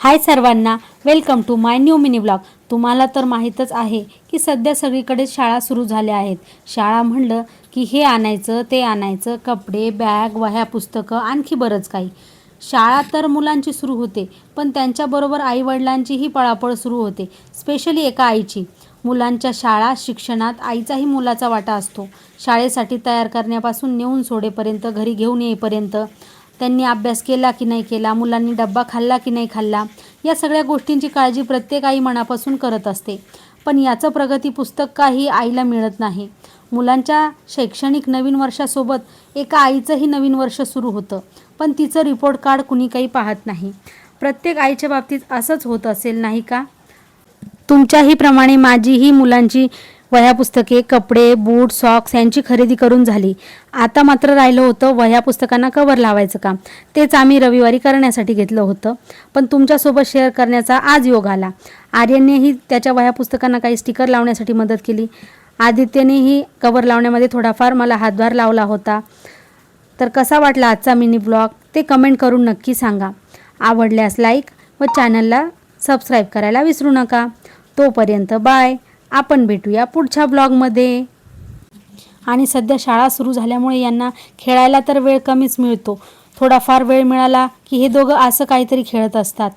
हाय सर्वांना, welcome to my new mini blog. तुम्हाला तर माहीतच आहे की सध्या सगळीकडे शाळा सुरू झाल्या आहेत। शाळा म्हणलं की हे आणायचं ते आणायचं, कपडे, बॅग, वह्या, पुस्तकं, आणखी बरंच काही। शाळा तर मुलांची सुरू होते, पण त्यांच्याबरोबर आईवडिलांचीही पळापळ सुरू होते, स्पेशली एका आईची। मुलांच्या शाळा शिक्षणात आईचाही मुलाचा वाटा असतो। शाळेसाठी तयार करण्यापासून नेऊन सोडेपर्यंत, घरी घेऊन येईपर्यंत, त्यांनी अभ्यास केला की नाही केला, मुलांनी डब्बा खाल्ला की नाही खाल्ला, या सगळ्या गोष्टींची काळजी प्रत्येक आई मनापासून करत असते। पण याचं प्रगती पुस्तक काही आईला मिळत नाही। मुलांच्या शैक्षणिक नवीन वर्षासोबत एका आईचंही नवीन वर्ष सुरू होतं, पण तिचं रिपोर्ट कार्ड कुणी काही पाहत नाही। प्रत्येक आईच्या बाबतीत असंच होत असेल नाही का? तुमच्याही प्रमाणे माझीही मुलांची वह्या, पुस्तके, कपडे, बूट, सॉक्स यांची खरेदी करून झाली। आता मात्र राहिलं होतं वह्या पुस्तकांना कव्हर लावायचं काम। तेच आम्ही रविवारी करण्यासाठी घेतलं होतं, पण तुमच्यासोबत शेअर करण्याचा आज योग आला। आर्यननेही त्याच्या वह्या पुस्तकांना काही स्टिकर लावण्यासाठी मदत केली। आदित्यनेही कव्हर लावण्यामध्ये थोडाफार मला हातभार लावला होता। तर कसा वाटला आजचा मिनी ब्लॉग ते कमेंट करून नक्की सांगा। आवडल्यास लाईक व चॅनलला सबस्क्राईब करायला विसरू नका। तोपर्यंत बाय, आपण भेटूया पुढच्या ब्लॉगमध्ये। आणि सध्या शाळा सुरू झाल्यामुळे यांना खेळायला तर वेळ कमीच मिळतो। थोडाफार वेळ मिळाला की हे दोघं असं काहीतरी खेळत असतात।